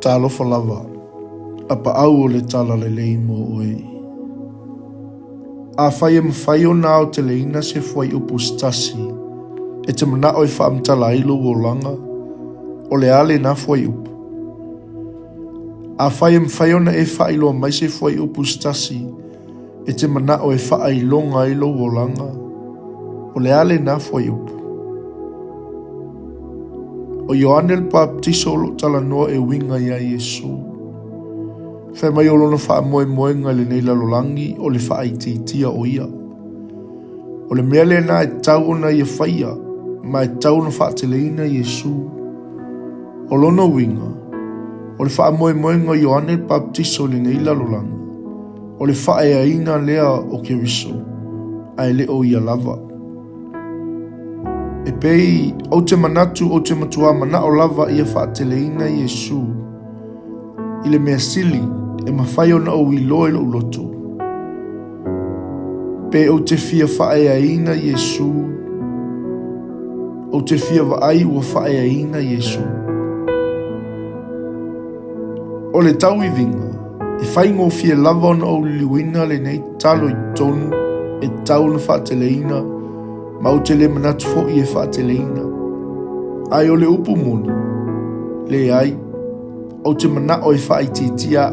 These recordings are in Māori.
Talofa lava, APAAU o le TALALELEI mo oe. A whai mwhai o nā o te leina se whai upu stasi, e te mana o whaamtala ilo o langa, o le ale nā whai upu. A whai mwhai o na e whailo mai se whai upu stasi, e te mana o whailonga ilo o langa, o le ale nā whai upu. O Ioane le Baptiso lo tala noa e winga ia Yesu. Whai mai o lona wha moe moenga le nei lalolangi o le wha tia o ia. O le mea le na e tau ona ia whaia, ma e tau na wha te leina Yesu. O lona winga, o le wha moe moenga Ioane le Baptiso le nei lalolangi. O le wha e aina lea o ke wiso, ai le o ia lava. E pei, o te manatu o te matua mana o lava ia whaateleina Yesu. I le mea sili, e mawhai o na o iloe lo uloto. Pei o te fia whaeaina Yesu. O te fia waai ua whaeaina Yesu. O le tau I vinga, e whaingo fia lava o na o liwina le nei talo I tonu, e tau na whaateleina, ma o te le manatu fo I e whaateleina. Ai o le upu moni, le ai, o te mana o e whaititia,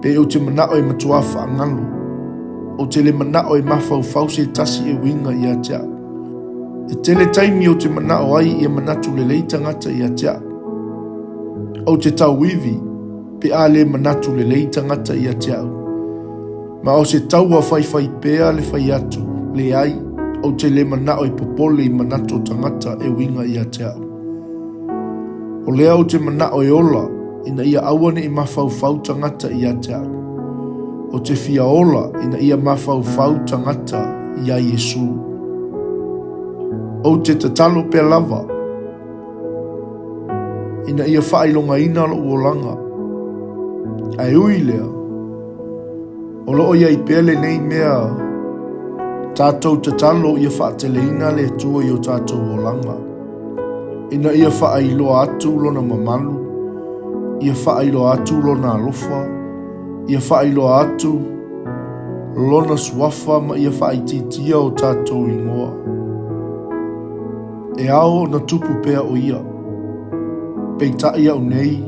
pe o te mana o e matua whaangalo, o te le mana o e mawhau se tasi e winga I a tea. E tele taimi o te mana o ai I a manatu le leita ngata I a tea. O te tau wivi, pe a le manatu le leita ngata I a tea. Ma o se tau a whai pea le whai atu, le ai, o te le mana o I popole I manato tangata e winga I a tea. O lea o te mana o e ola, ina ia awane I mawhau tangata I a tea. O te fia ola, ina ia mawhau tangata I a Yesu. O te tatalo pe lava, ina ia whailonga ina lo uolanga. Ai ui lea, o loo ia I pele nei mea, tātou tatalo ia whaateleina le tua I o tātou o langa. Ina ia whaailoa atu lona mamalu, ia whaailoa atu lona alofa, ia whaailoa atu lona suafa ma ia whaititia o tātou ingoa. E ao na tupu pea o ia, peita ia o nei,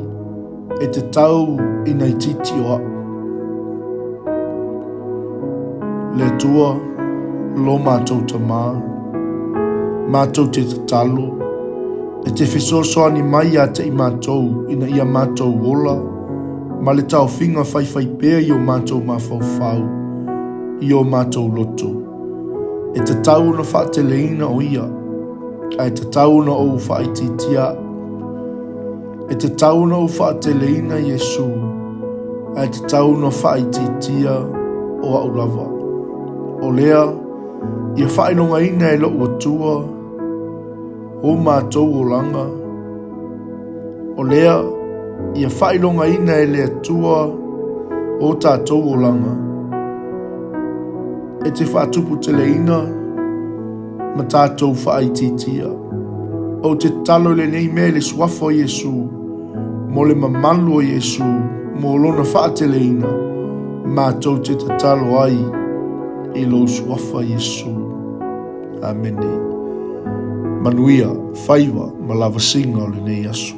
e te tau ina I titi o a. Le tua, lo mātou ta mā, mātou te tatalo, e te whesoasoani mai a te I mātou ina ia mātou ola, ma le tau whinga whai pea I o mātou mawhau, I o mātou loto. E te tau na whaateleina o ia, ai te tau na o whaititia, e te tau na o whaateleina Yesu, ai te tau na whaititia o au lava. O lea, ia whainonga ina e lo atua, o mātou o langa. O lea, ia whainonga ina e le atua, o tātou o langa. E te whaatupu te leina, ma tātou whaititia. O te talo le nei mea le swafo Yesu, mo le mamalu o Yesu, mo lona whaateleina, mātou te tatalo ai, I lo swafa Yesu. Amene. Manuia, whaiva, ma lava singa o le nei asu.